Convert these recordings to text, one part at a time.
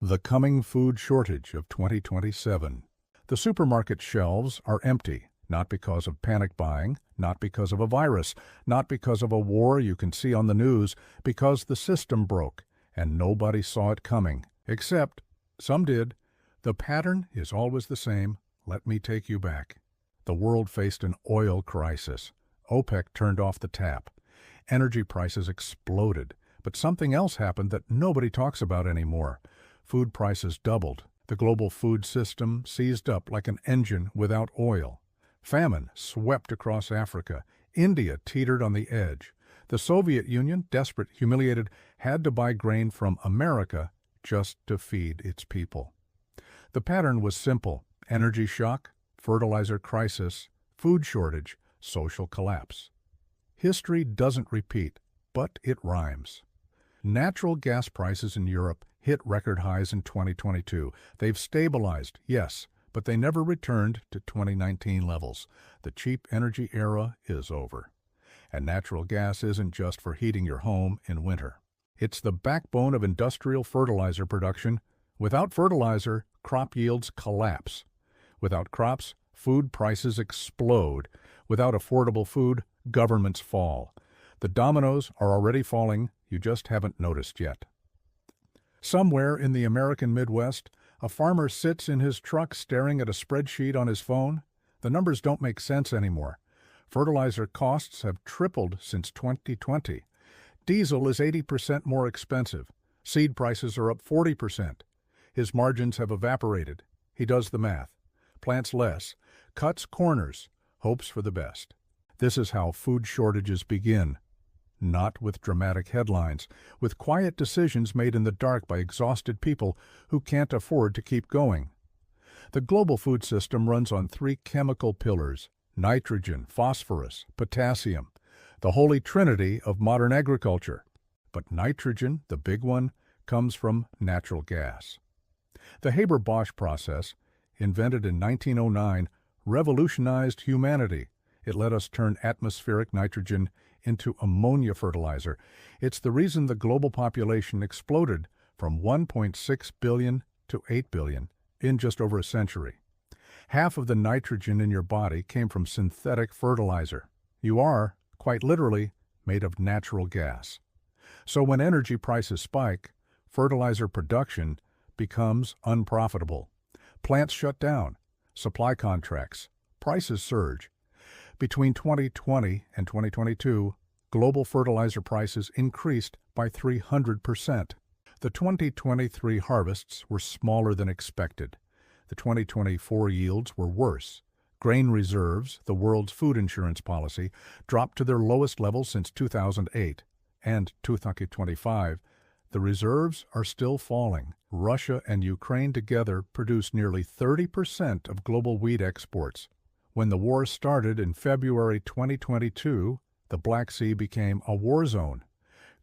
The coming food shortage of 2027. The supermarket shelves are empty, not because of panic buying, not because of a virus, not because of a war you can see on the news, because the system broke, and nobody saw it coming, except some did. The pattern is always the same. Let me take you back. The world faced an oil crisis. OPEC turned off the tap. Energy prices exploded, but something else happened that nobody talks about anymore. Food prices doubled. The global food system seized up like an engine without oil. Famine swept across Africa. India teetered on the edge. The Soviet Union, desperate, humiliated, had to buy grain from America just to feed its people. The pattern was simple: energy shock, fertilizer crisis, food shortage, social collapse. History doesn't repeat, but it rhymes. Natural gas prices in Europe hit record highs in 2022. They've stabilized, yes, but they never returned to 2019 levels. The cheap energy era is over. And natural gas isn't just for heating your home in winter. It's the backbone of industrial fertilizer production. Without fertilizer, crop yields collapse. Without crops, food prices explode. Without affordable food, governments fall. The dominoes are already falling, you just haven't noticed yet. Somewhere in the American Midwest, a farmer sits in his truck staring at a spreadsheet on his phone. The numbers don't make sense anymore. Fertilizer costs have tripled since 2020. Diesel is 80% more expensive. Seed prices are up 40%. His margins have evaporated. He does the math. Plants less, cuts corners, hopes for the best. This is how food shortages begin. Not with dramatic headlines, with quiet decisions made in the dark by exhausted people who can't afford to keep going. The global food system runs on three chemical pillars: nitrogen, phosphorus, potassium, the holy trinity of modern agriculture. But nitrogen, the big one, comes from natural gas. The Haber-Bosch process, invented in 1909, revolutionized humanity. It let us turn atmospheric nitrogen into ammonia fertilizer. It's the reason the global population exploded from 1.6 billion to 8 billion in just over a century. Half of the nitrogen in your body came from synthetic fertilizer. You are, quite literally, made of natural gas. So when energy prices spike, fertilizer production becomes unprofitable. Plants shut down, supply contracts, prices surge. Between 2020 and 2022, global fertilizer prices increased by 300%. The 2023 harvests were smaller than expected. The 2024 yields were worse. Grain reserves, the world's food insurance policy, dropped to their lowest level since 2008. And 2025, the reserves are still falling. Russia and Ukraine together produce nearly 30% of global wheat exports. When the war started in February 2022, the Black Sea became a war zone.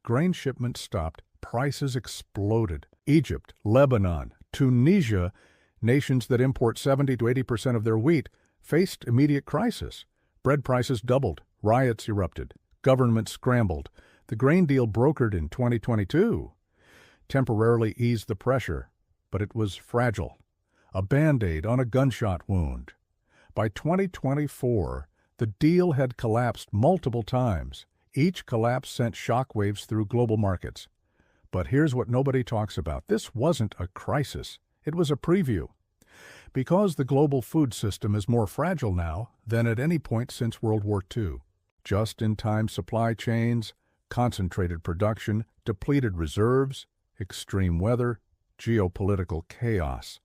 Grain shipments stopped, prices exploded. Egypt, Lebanon, Tunisia, nations that import 70 to 80% of their wheat, faced immediate crisis. Bread prices doubled, riots erupted, governments scrambled. The grain deal brokered in 2022 temporarily eased the pressure, but it was fragile, a Band-Aid on a gunshot wound. By 2024, the deal had collapsed multiple times. Each collapse sent shockwaves through global markets. But here's what nobody talks about. This wasn't a crisis. It was a preview. Because the global food system is more fragile now than at any point since World War II. Just-in-time supply chains, concentrated production, depleted reserves, extreme weather, geopolitical chaos.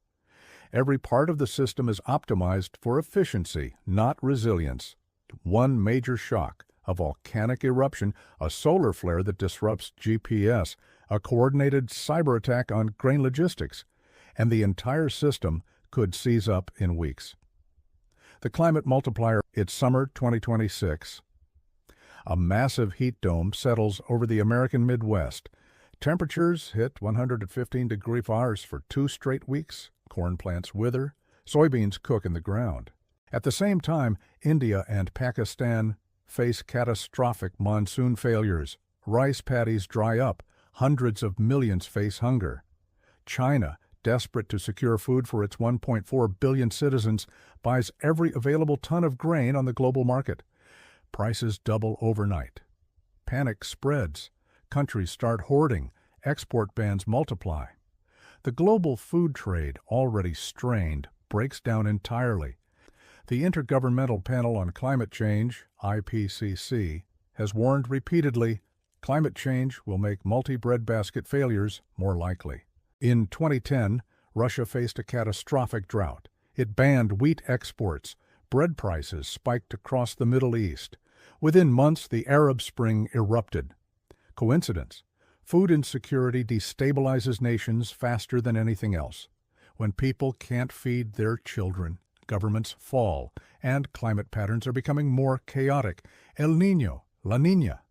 Every part of the system is optimized for efficiency, not resilience. One major shock, a volcanic eruption, a solar flare that disrupts GPS, a coordinated cyber attack on grain logistics, and the entire system could seize up in weeks. The climate multiplier, it's summer 2026. A massive heat dome settles over the American Midwest. Temperatures hit 115-degree Fahrenheit for 2 straight weeks. Corn plants wither. Soybeans cook in the ground. At the same time, India and Pakistan face catastrophic monsoon failures. Rice paddies dry up. Hundreds of millions face hunger. China, desperate to secure food for its 1.4 billion citizens, buys every available ton of grain on the global market. Prices double overnight. Panic spreads. Countries start hoarding. Export bans multiply. The global food trade, already strained, breaks down entirely. The Intergovernmental Panel on Climate Change, IPCC, has warned repeatedly climate change will make multi-breadbasket failures more likely. In 2010, Russia faced a catastrophic drought. It banned wheat exports. Bread prices spiked across the Middle East. Within months, the Arab Spring erupted. Coincidence? Food insecurity destabilizes nations faster than anything else. When people can't feed their children, governments fall, and climate patterns are becoming more chaotic. El Niño, La Niña,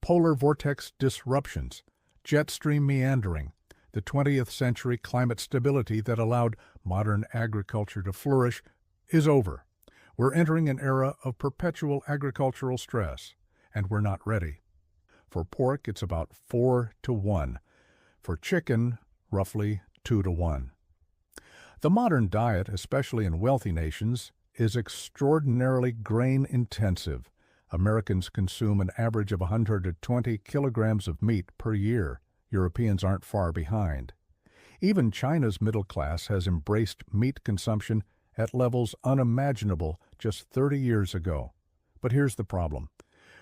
polar vortex disruptions, jet stream meandering, the 20th century climate stability that allowed modern agriculture to flourish is over. We're entering an era of perpetual agricultural stress, and we're not ready. For pork, it's about 4-1. For chicken, roughly 2-1. The modern diet, especially in wealthy nations, is extraordinarily grain-intensive. Americans consume an average of 120 kilograms of meat per year. Europeans aren't far behind. Even China's middle class has embraced meat consumption at levels unimaginable just 30 years ago. But here's the problem.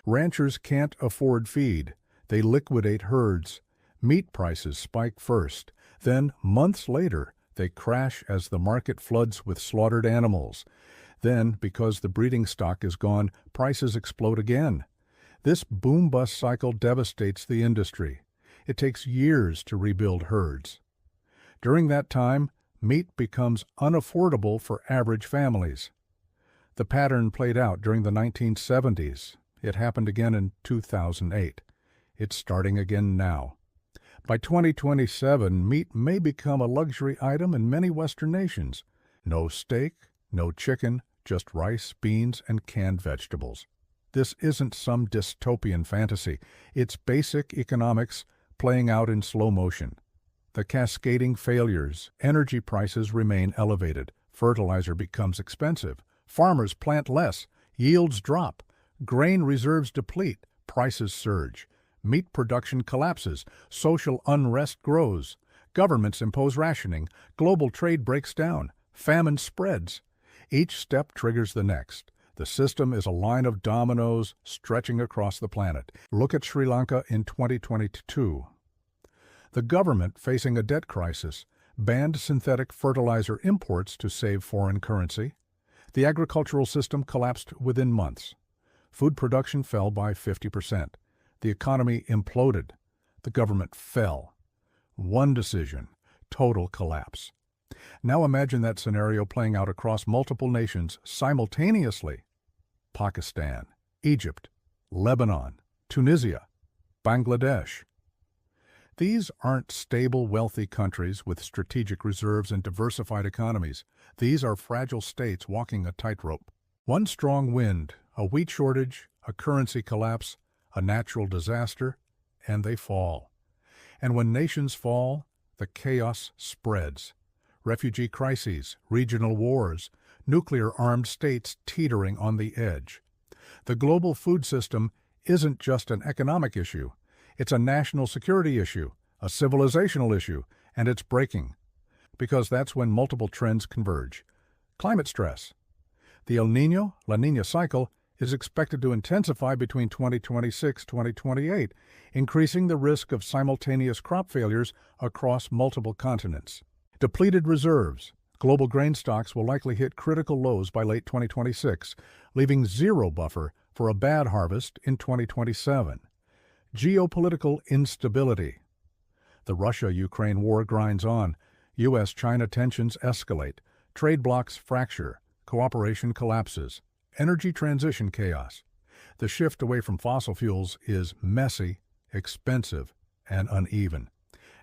Ranchers can't afford feed. They liquidate herds. Meat prices spike first. Then, months later, they crash as the market floods with slaughtered animals. Then, because the breeding stock is gone, prices explode again. This boom-bust cycle devastates the industry. It takes years to rebuild herds. During that time, meat becomes unaffordable for average families. The pattern played out during the 1970s. It happened again in 2008. It's starting again now. By 2027, meat may become a luxury item in many Western nations. No steak, no chicken, just rice, beans, and canned vegetables. This isn't some dystopian fantasy. It's basic economics playing out in slow motion. The cascading failures, energy prices remain elevated, fertilizer becomes expensive, farmers plant less, yields drop, grain reserves deplete, prices surge, meat production collapses, social unrest grows, governments impose rationing, global trade breaks down, famine spreads. Each step triggers the next. The system is a line of dominoes stretching across the planet. Look at Sri Lanka in 2022. The government, facing a debt crisis, banned synthetic fertilizer imports to save foreign currency. The agricultural system collapsed within months. Food production fell by 50%. The economy imploded. The government fell. One decision, total collapse. Now imagine that scenario playing out across multiple nations simultaneously. Pakistan, Egypt, Lebanon, Tunisia, Bangladesh. These aren't stable, wealthy countries with strategic reserves and diversified economies. These are fragile states walking a tightrope. One strong wind, a wheat shortage, a currency collapse, a natural disaster, and they fall. And when nations fall, the chaos spreads. Refugee crises, regional wars, nuclear-armed states teetering on the edge. The global food system isn't just an economic issue. It's a national security issue, a civilizational issue, and it's breaking. Because that's when multiple trends converge. Climate stress. The El Niño, La Niña cycle is expected to intensify between 2026-2028, increasing the risk of simultaneous crop failures across multiple continents. Depleted reserves. Global grain stocks will likely hit critical lows by late 2026, leaving zero buffer for a bad harvest in 2027. Geopolitical instability. The Russia-Ukraine war grinds on. U.S.-China tensions escalate. Trade blocs fracture. Cooperation collapses. Energy transition chaos. The shift away from fossil fuels is messy, expensive, and uneven.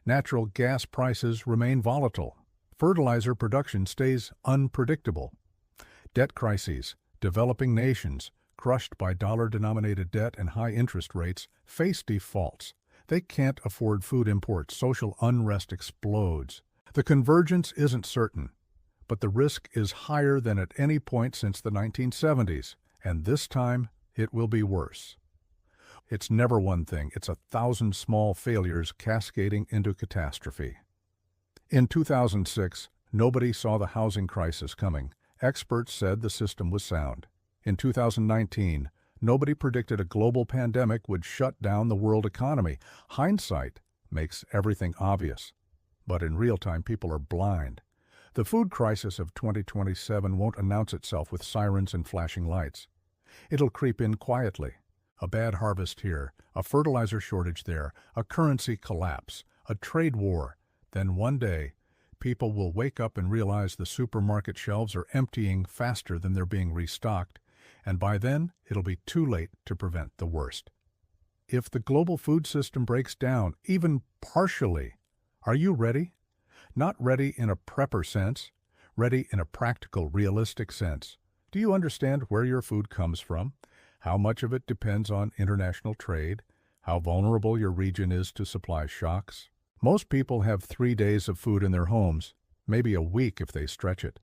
Natural gas prices remain volatile. Fertilizer production stays unpredictable. Debt crises. Developing nations, crushed by dollar-denominated debt and high interest rates, face defaults. They can't afford food imports. Social unrest explodes. The convergence isn't certain, but the risk is higher than at any point since the 1970s, and this time it will be worse. It's never one thing, it's 1,000 small failures cascading into catastrophe. In 2006, nobody saw the housing crisis coming. Experts said the system was sound. In 2019, nobody predicted a global pandemic would shut down the world economy. Hindsight makes everything obvious. But in real time, people are blind. The food crisis of 2027 won't announce itself with sirens and flashing lights. It'll creep in quietly. A bad harvest here, a fertilizer shortage there, a currency collapse, a trade war. Then one day, people will wake up and realize the supermarket shelves are emptying faster than they're being restocked, and by then it'll be too late to prevent the worst. If the global food system breaks down, even partially, are you ready? Not ready in a prepper sense, ready in a practical, realistic sense. Do you understand where your food comes from? How much of it depends on international trade? How vulnerable your region is to supply shocks? Most people have 3 days of food in their homes, maybe a week if they stretch it.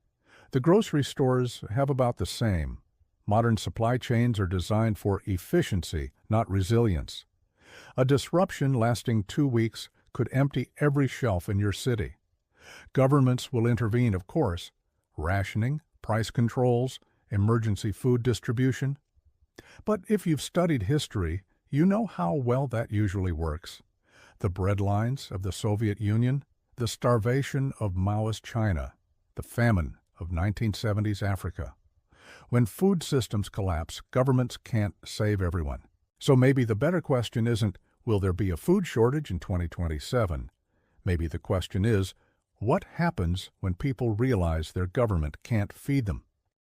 The grocery stores have about the same. Modern supply chains are designed for efficiency, not resilience. A disruption lasting 2 weeks could empty every shelf in your city. Governments will intervene, of course. Rationing, price controls, emergency food distribution. But if you've studied history, you know how well that usually works. The breadlines of the Soviet Union, the starvation of Maoist China, the famine of 1970s Africa. When food systems collapse, governments can't save everyone. So maybe the better question isn't, will there be a food shortage in 2027? Maybe the question is, what happens when people realize their government can't feed them?